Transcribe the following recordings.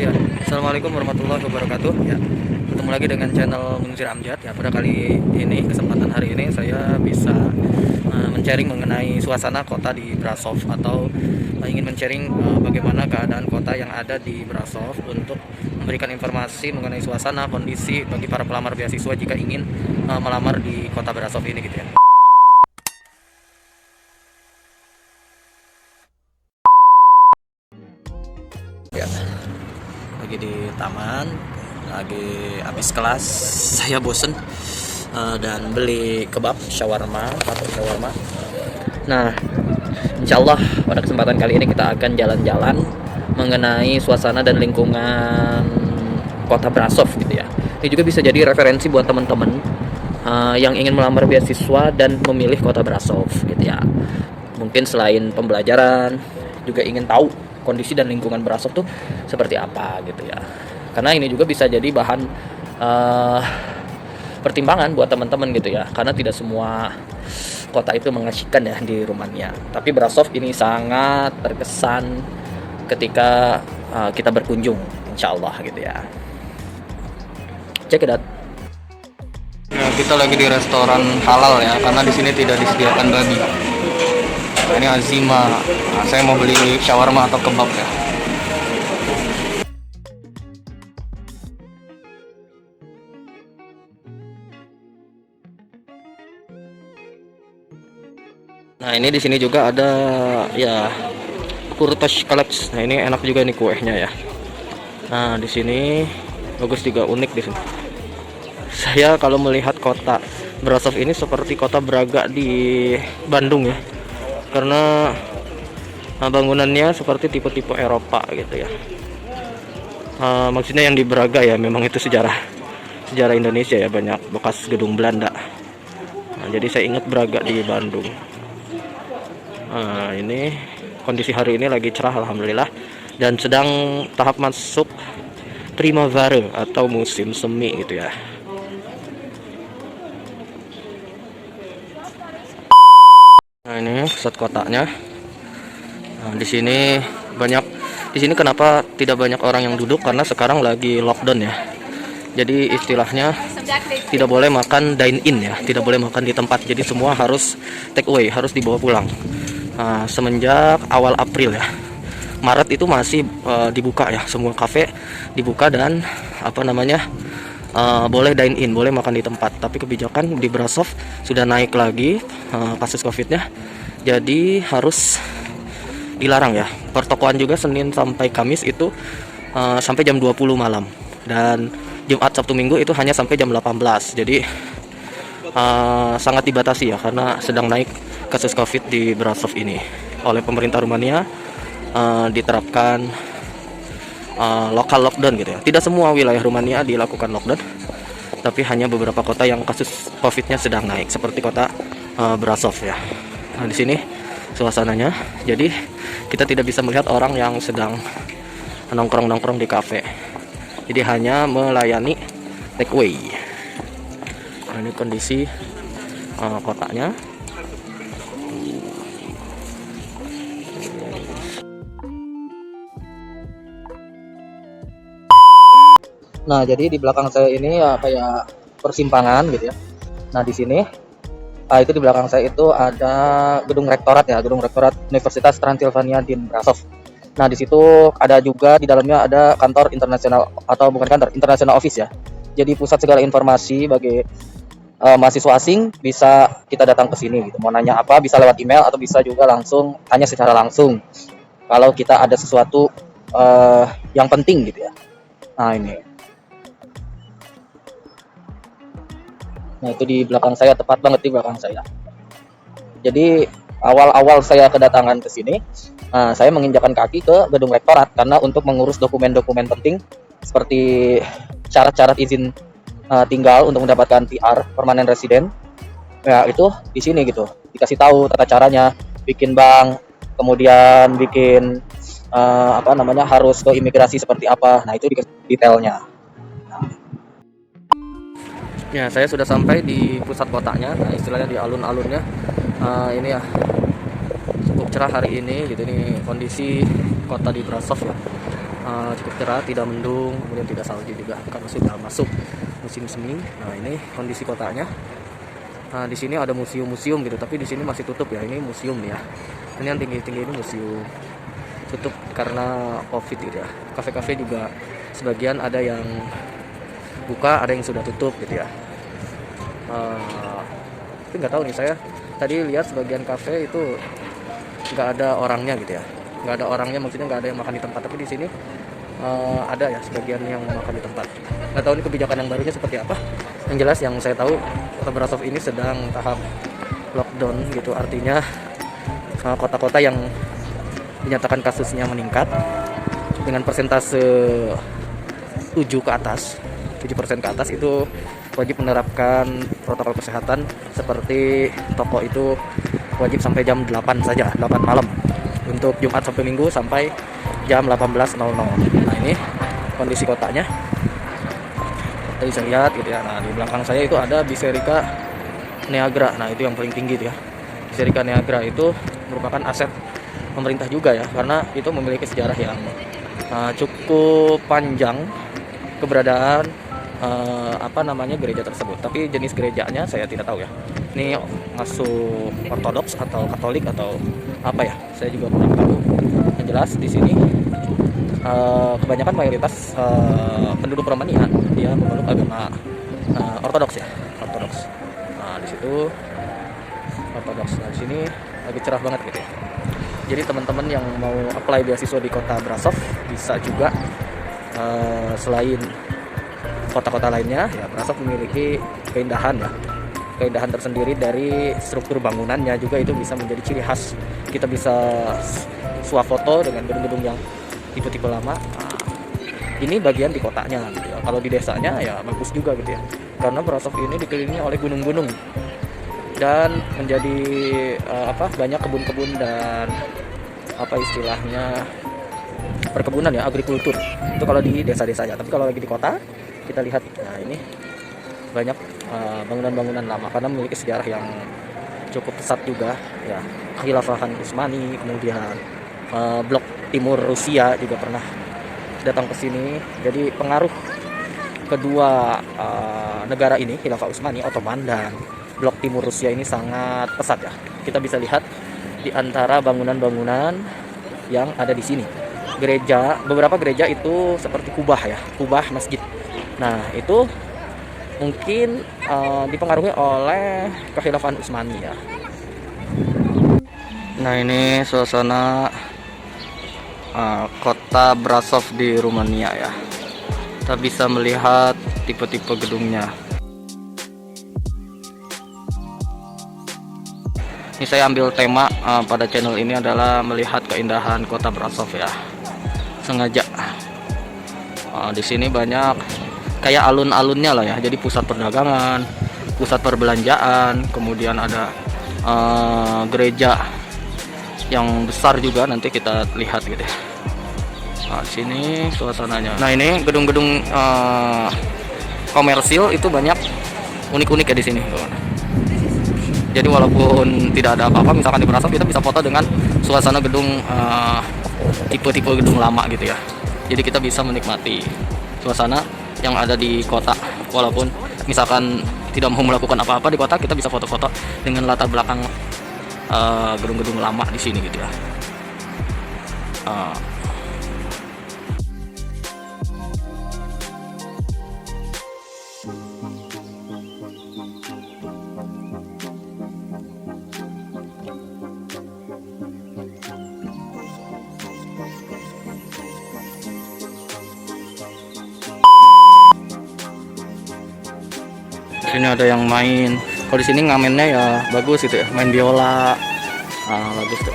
Ya, Assalamualaikum warahmatullahi wabarakatuh. Ya, ketemu lagi dengan channel Munzir Amjad. Ya, pada kali ini, kesempatan hari ini saya bisa men-sharing mengenai suasana kota di Brasov, atau ingin men-sharing bagaimana keadaan kota yang ada di Brasov, untuk memberikan informasi mengenai suasana kondisi bagi para pelamar beasiswa jika ingin melamar di kota Brasov ini, gitu ya. Ya, lagi di taman, lagi habis kelas, saya bosen dan beli kebab shawarma atau shawarma. Nah, insya Allah pada kesempatan kali ini kita akan jalan-jalan mengenai suasana dan lingkungan kota Brasov, gitu ya. Ini juga bisa jadi referensi buat teman-teman yang ingin melamar beasiswa dan memilih kota Brasov, gitu ya. Mungkin selain pembelajaran juga ingin tahu kondisi dan lingkungan Brasov tuh seperti apa, gitu ya. Karena ini juga bisa jadi bahan pertimbangan buat teman-teman, gitu ya. Karena tidak semua kota itu mengasyikan ya di Rumania. Tapi Brasov ini sangat terkesan ketika kita berkunjung, insya Allah, gitu ya. Check it out. Ya, kita lagi di restoran halal ya, karena di sini tidak disediakan babi. Nah, ini Azima. Nah, saya mau beli shawarma atau kebab ya. Nah, ini di sini juga ada ya Kurtosh Kalaps. Nah, ini enak juga nih kuehnya ya. Nah, di sini bagus juga, unik di sini. Saya kalau melihat kota Brasov ini seperti kota Braga di Bandung ya. Karena bangunannya seperti tipe-tipe Eropa, gitu ya. Maksudnya yang di Braga ya, memang itu sejarah Indonesia ya, banyak bekas gedung Belanda. Nah, jadi saya ingat Braga di Bandung. Ini kondisi hari ini lagi cerah alhamdulillah, dan sedang tahap masuk primavera atau musim semi, gitu ya. Nah, ini pusat kotanya. Nah, di sini kenapa tidak banyak orang yang duduk, karena sekarang lagi lockdown ya. Jadi istilahnya tidak boleh makan dine in ya, tidak boleh makan di tempat. Jadi semua harus take away, harus dibawa pulang. Nah, semenjak awal April ya, Maret itu masih dibuka ya, semua kafe dibuka dan boleh dine in, boleh makan di tempat. Tapi kebijakan di Brasov sudah naik lagi kasus COVID-nya, jadi harus dilarang ya. Pertokoan juga Senin sampai Kamis itu sampai jam 20 malam, dan Jumat, Sabtu, Minggu itu hanya sampai jam 18. Jadi sangat dibatasi ya, karena sedang naik kasus COVID di Brasov ini. Oleh pemerintah Rumania diterapkan lokal lockdown, gitu ya. Tidak semua wilayah Rumania dilakukan lockdown, tapi hanya beberapa kota yang kasus COVID-nya sedang naik, seperti kota Brasov ya. Nah, di sini suasananya, jadi kita tidak bisa melihat orang yang sedang nongkrong-nongkrong di kafe. Jadi hanya melayani take away. Nah, ini kondisi kotanya. Nah, jadi di belakang saya ini ya kayak persimpangan, gitu ya. Nah, di sini itu di belakang saya itu ada gedung rektorat ya, gedung rektorat Universitas Transilvania di Brasov. Nah, di situ ada juga, di dalamnya ada kantor internasional, atau bukan kantor, international office ya. Jadi pusat segala informasi bagi mahasiswa asing, bisa kita datang ke sini gitu. Mau nanya apa bisa lewat email, atau bisa juga langsung tanya secara langsung kalau kita ada sesuatu yang penting, gitu ya. Nah, ini. Nah, itu di belakang saya, tepat banget di belakang saya. Jadi awal-awal saya kedatangan ke sini, saya menginjakan kaki ke gedung rektorat karena untuk mengurus dokumen-dokumen penting seperti syarat-syarat izin tinggal untuk mendapatkan PR, permanent resident. Ya, itu di sini gitu. Dikasih tahu tata caranya, bikin bank, kemudian bikin harus ke imigrasi seperti apa. Nah, itu dikasih detailnya. Ya, saya sudah sampai di pusat kotanya. Nah, istilahnya di alun-alunnya. Ini ya cukup cerah hari ini, gitu. Ini kondisi kota di Brasov ya. cukup cerah, tidak mendung, kemudian tidak salju juga karena sudah masuk musim semi. Nah, ini kondisi kotanya. Nah, di sini ada museum-museum gitu, tapi di sini masih tutup ya. Ini museum nih ya. Ini yang tinggi-tinggi ini museum. Tutup karena Covid gitu ya. Kafe-kafe juga sebagian ada yang buka, ada yang sudah tutup gitu ya. Tapi nggak tahu nih, saya tadi lihat sebagian kafe itu nggak ada orangnya gitu ya. Nggak ada orangnya, maksudnya nggak ada yang makan di tempat. Tapi di sini ada ya sebagian yang makan di tempat. Nggak tahu ini kebijakan yang barunya seperti apa. Yang jelas yang saya tahu, Kota Brasov ini sedang tahap lockdown gitu. Artinya kota-kota yang dinyatakan kasusnya meningkat dengan persentase 7% ke atas itu wajib menerapkan protokol kesehatan, seperti toko itu wajib sampai jam 8 saja, 8 malam. Untuk Jumat sampai Minggu sampai jam 18.00. Nah, ini kondisi kotanya. Tadi bisa lihat gitu ya. Nah, di belakang saya itu ada Biserika Niagara. Nah, itu yang paling tinggi itu ya. Biserika Niagara itu merupakan aset pemerintah juga ya, karena itu memiliki sejarah yang cukup panjang keberadaan gereja tersebut. Tapi jenis gerejanya saya tidak tahu ya. Ini masuk Ortodoks atau Katolik atau apa ya? Saya juga kurang tahu. Yang jelas di sini kebanyakan mayoritas penduduk Romania dia memeluk agama Ortodoks ya, Ortodoks. Nah, di situ Ortodoks. Nah, di sini lagi cerah banget gitu ya. Jadi teman-teman yang mau apply beasiswa di Kota Brasov bisa juga, selain kota-kota lainnya ya, Brasov memiliki keindahan tersendiri dari struktur bangunannya juga. Itu bisa menjadi ciri khas. Kita bisa swafoto dengan gedung-gedung yang tipe-tipe lama. Nah, ini bagian di kotanya gitu ya. Kalau di desanya ya bagus juga gitu ya, karena Brasov ini dikelilingi oleh gunung-gunung dan menjadi banyak kebun-kebun dan perkebunan ya, agrikultur. Itu kalau di desa-desanya. Tapi kalau lagi di kota, kita lihat, nah ini banyak bangunan-bangunan lama karena memiliki sejarah yang cukup pesat juga ya. Khilafahan Utsmani, kemudian blok timur Rusia juga pernah datang ke sini. Jadi pengaruh kedua negara ini, Khilafah Utsmani, Ottoman, dan blok timur Rusia ini sangat pesat ya. Kita bisa lihat di antara bangunan-bangunan yang ada di sini. Beberapa gereja itu seperti kubah ya, kubah masjid. Nah, itu mungkin dipengaruhi oleh kekhilafan Utsmani ya. Nah, ini suasana kota Brasov di Rumania ya. Kita bisa melihat tipe-tipe gedungnya. Ini saya ambil tema pada channel ini adalah melihat keindahan kota Brasov ya. Sengaja. Di sini banyak kayak alun-alunnya lah ya. Jadi pusat perdagangan, pusat perbelanjaan, kemudian ada gereja yang besar juga, nanti kita lihat gitu ya. Nah, sini suasananya. Nah, ini gedung-gedung komersil itu banyak unik-unik ya di sini. Jadi walaupun tidak ada apa-apa, misalkan di Brasov, kita bisa foto dengan suasana gedung tipe-tipe gedung lama gitu ya. Jadi kita bisa menikmati suasana yang ada di kota. Walaupun misalkan tidak mau melakukan apa-apa di kota, kita bisa foto-foto dengan latar belakang gedung-gedung lama di sini gitu ya. Sini ada yang main. Kalau di sini ngamennya ya bagus gitu ya, main biola. Bagus tuh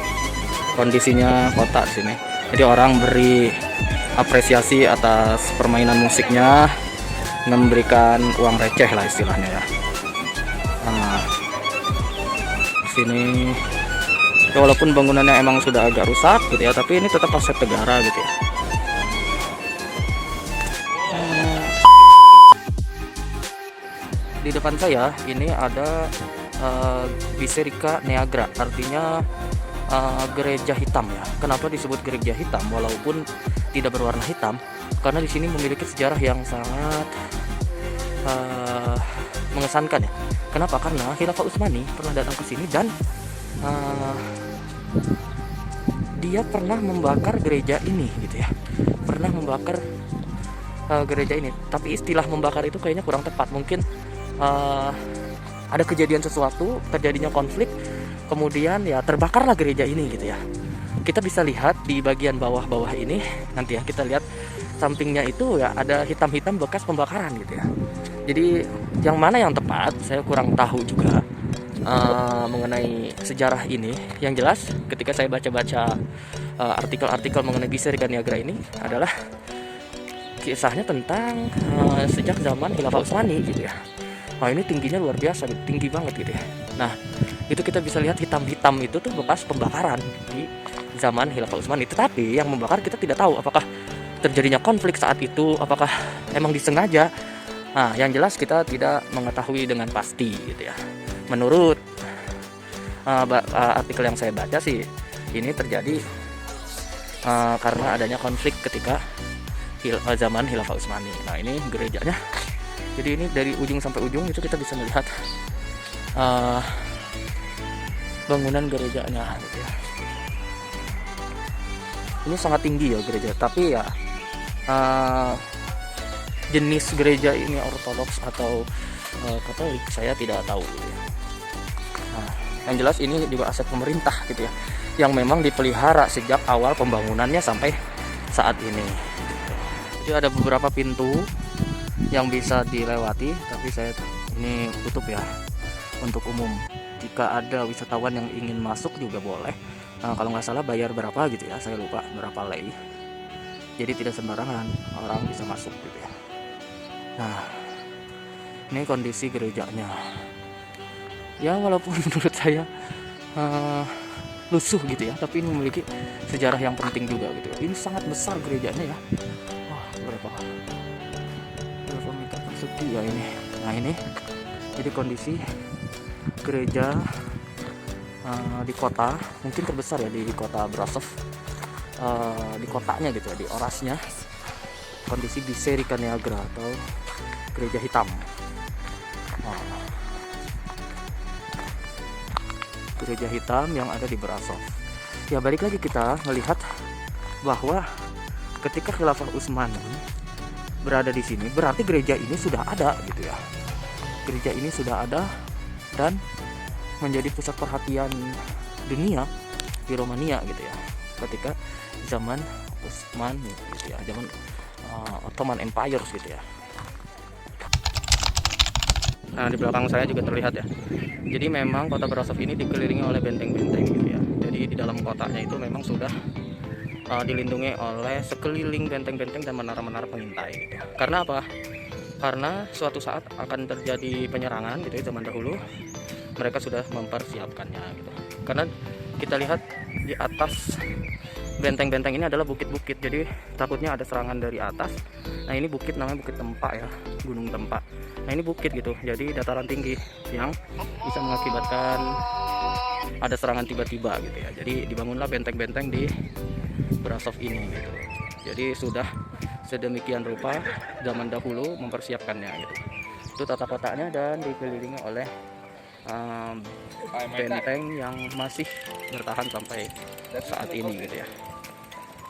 kondisinya kota sini. Jadi orang beri apresiasi atas permainan musiknya, memberikan uang receh lah istilahnya ya. Sini ya, walaupun bangunannya emang sudah agak rusak gitu ya, tapi ini tetap aset negara gitu ya. Di depan saya ini ada Biserika Niagara, artinya gereja hitam ya. Kenapa disebut gereja hitam? Walaupun tidak berwarna hitam karena di sini memiliki sejarah yang sangat mengesankan ya. Kenapa? Karena Khilafah Utsmani pernah datang ke sini dan dia pernah membakar gereja ini gitu ya. Pernah membakar gereja ini. Tapi istilah membakar itu kayaknya kurang tepat. Mungkin ada kejadian sesuatu, terjadinya konflik, kemudian ya terbakarlah gereja ini gitu ya. Kita bisa lihat di bagian bawah-bawah ini nanti ya, kita lihat sampingnya itu ya ada hitam-hitam bekas pembakaran gitu ya. Jadi yang mana yang tepat saya kurang tahu juga mengenai sejarah ini. Yang jelas ketika saya baca-baca artikel-artikel mengenai Biserikan Niagara ini adalah kisahnya tentang sejak zaman Khilafah Utsmani gitu ya. Nah ini tingginya luar biasa, tinggi banget gitu ya. Nah itu kita bisa lihat hitam-hitam itu tuh bekas pembakaran di zaman Khilafah Utsmani. Tetapi yang membakar kita tidak tahu apakah terjadinya konflik saat itu, apakah emang disengaja. Nah yang jelas kita tidak mengetahui dengan pasti gitu ya. Menurut artikel yang saya baca sih ini terjadi karena adanya konflik ketika zaman Khilafah Utsmani. Nah ini gerejanya. Jadi ini dari ujung sampai ujung itu kita bisa melihat bangunan gerejanya gitu ya. Ini sangat tinggi ya gereja, tapi ya jenis gereja ini Ortodoks atau Katolik saya tidak tahu gitu ya. Nah, yang jelas ini juga aset pemerintah gitu ya, yang memang dipelihara sejak awal pembangunannya sampai saat ini. Jadi ada beberapa pintu yang bisa dilewati, tapi saya ini tutup ya untuk umum. Jika ada wisatawan yang ingin masuk juga boleh. Kalau nggak salah bayar berapa gitu ya, saya lupa berapa lei. Jadi tidak sembarangan orang bisa masuk gitu ya. Nah ini kondisi gerejanya ya, walaupun menurut saya lusuh gitu ya, tapi ini memiliki sejarah yang penting juga gitu ya. Ini sangat besar gerejanya ya. Wah berapa meter persegi ya ini. Nah ini jadi kondisi gereja di kota, mungkin terbesar ya di kota Brasov, di kotanya gitu ya, di orasnya. Kondisi Biserikan Niagara atau gereja hitam. Gereja hitam yang ada di Brasov. Ya balik lagi kita melihat bahwa ketika Khilafah Utsmani berada di sini, berarti gereja ini sudah ada gitu ya. Gereja ini sudah ada dan menjadi pusat perhatian dunia di Romania gitu ya. Ketika zaman Utsmani gitu ya, zaman Ottoman Empire gitu ya. Nah di belakang saya juga terlihat ya. Jadi memang kota Brasov ini dikelilingi oleh benteng-benteng gitu ya. Jadi di dalam kotanya itu memang sudah dilindungi oleh sekeliling benteng-benteng dan menara-menara pengintai gitu. Karena apa? Karena suatu saat akan terjadi penyerangan gitu ya, zaman dahulu mereka sudah mempersiapkannya gitu. Karena kita lihat di atas benteng-benteng ini adalah bukit-bukit, jadi takutnya ada serangan dari atas. Nah ini bukit namanya Bukit Tempa ya, Gunung Tempa. Nah ini bukit gitu, jadi dataran tinggi yang bisa mengakibatkan ada serangan tiba-tiba gitu ya. Jadi dibangunlah benteng-benteng di Brasov ini gitu. Jadi sudah sedemikian rupa zaman dahulu mempersiapkannya gitu. Itu tata kotanya dan dikelilingi oleh benteng yang masih bertahan sampai saat ini gitu ya.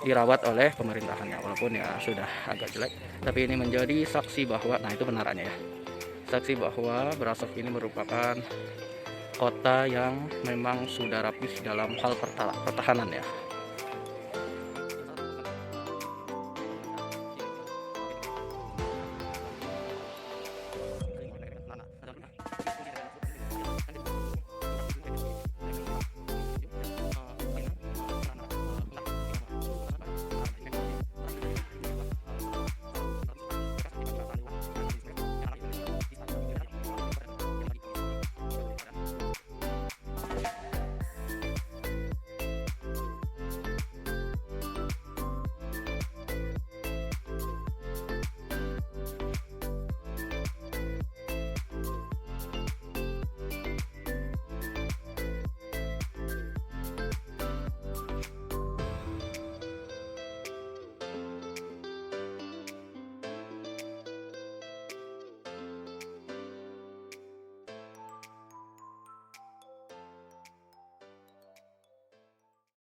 Dirawat oleh pemerintahannya, walaupun ya sudah agak jelek, tapi ini menjadi saksi bahwa, nah itu menaranya ya, saksi bahwa Brasov ini merupakan kota yang memang sudah rapih dalam hal pertahanan ya.